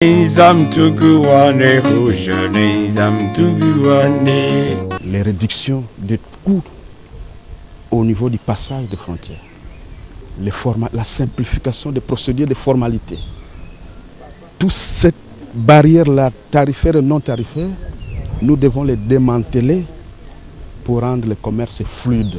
Les réductions des coûts au niveau du passage des frontières, la simplification des procédures de formalités, toute cette barrière-là, tarifaire et non tarifaire, nous devons les démanteler pour rendre le commerce fluide.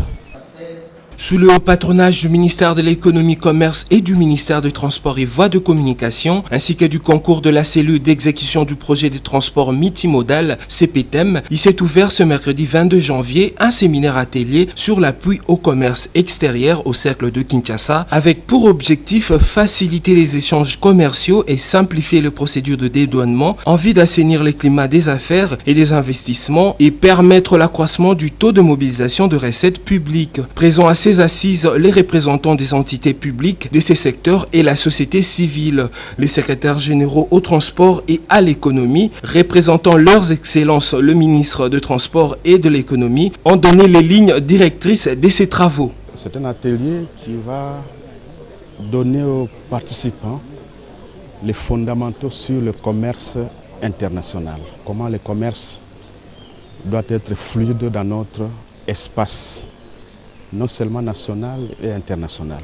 Sous le haut patronage du ministère de l'économie, commerce et du ministère des Transports et Voies de communication, ainsi que du concours de la cellule d'exécution du projet de transport multimodal CPTEM, il s'est ouvert ce mercredi 22 janvier un séminaire atelier sur l'appui au commerce extérieur au cercle de Kinshasa, avec pour objectif faciliter les échanges commerciaux et simplifier les procédures de dédouanement en vue d'assainir le climat des affaires et des investissements et permettre l'accroissement du taux de mobilisation de recettes publiques. Présents à ces assises, les représentants des entités publiques de ces secteurs et la société civile, les secrétaires généraux au transport et à l'économie, représentant leurs excellences le ministre de Transport et de l'économie, ont donné les lignes directrices de ces travaux. C'est un atelier qui va donner aux participants les fondamentaux sur le commerce international. Comment le commerce doit être fluide dans notre espace, non seulement national et international.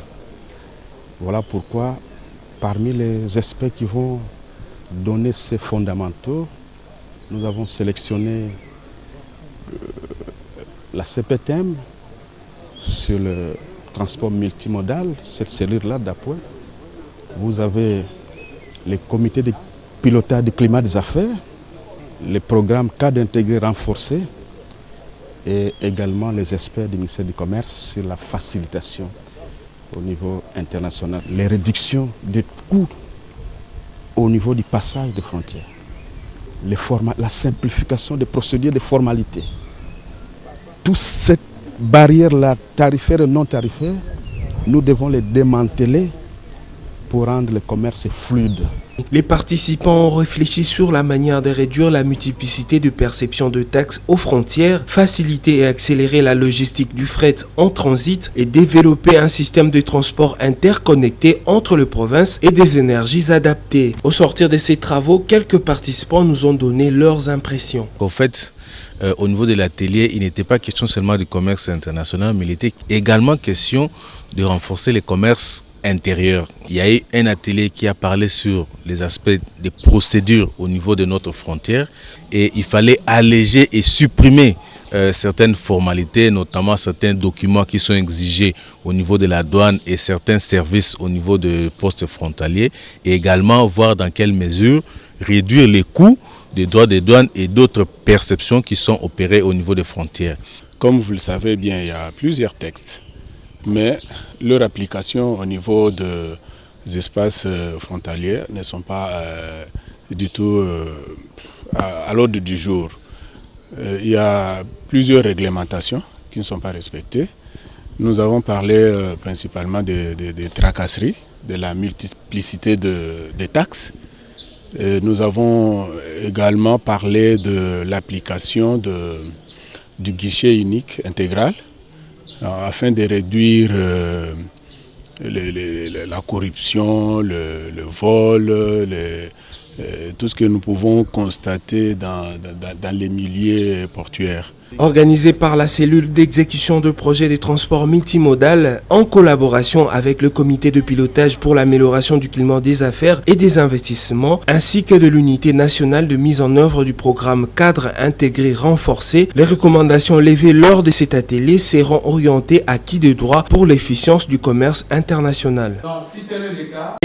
Voilà pourquoi, parmi les experts qui vont donner ces fondamentaux, nous avons sélectionné la CPTEM sur le transport multimodal, cette cellule-là d'appoint. Vous avez les comités de pilotage du climat des affaires, les programmes cadres intégrés renforcés, et également les experts du ministère du Commerce sur la facilitation au niveau international, les réductions des coûts au niveau du passage des frontières, la simplification des procédures de formalités. Toute cette barrière-là, tarifaire et non tarifaire, nous devons les démanteler pour rendre le commerce fluide. Les participants ont réfléchi sur la manière de réduire la multiplicité de perceptions de taxes aux frontières, faciliter et accélérer la logistique du fret en transit et développer un système de transport interconnecté entre les provinces et des énergies adaptées. Au sortir de ces travaux, quelques participants nous ont donné leurs impressions. En fait, au niveau de l'atelier, il n'était pas question seulement du commerce international, mais il était également question de renforcer les commerces intérieurs. Il y a eu un atelier qui a parlé sur les aspects des procédures au niveau de notre frontière et il fallait alléger et supprimer certaines formalités, notamment certains documents qui sont exigés au niveau de la douane et certains services au niveau de postes frontaliers et également voir dans quelle mesure réduire les coûts des droits de douane et d'autres perceptions qui sont opérées au niveau des frontières. Comme vous le savez bien, il y a plusieurs textes, mais leur application au niveau des espaces frontaliers ne sont pas du tout à l'ordre du jour. Il y a plusieurs réglementations qui ne sont pas respectées. Nous avons parlé principalement des tracasseries, de la multiplicité des taxes. Nous avons également parlé de l'application du guichet unique intégral afin de réduire la corruption, le vol, tout ce que nous pouvons constater dans les milieux portuaires. Organisé par la cellule d'exécution de projets de transport multimodal en collaboration avec le comité de pilotage pour l'amélioration du climat des affaires et des investissements ainsi que de l'unité nationale de mise en œuvre du programme cadre intégré renforcé, les recommandations levées lors de cet atelier seront orientées à qui de droit pour l'efficience du commerce international. Donc, si tel est le cas,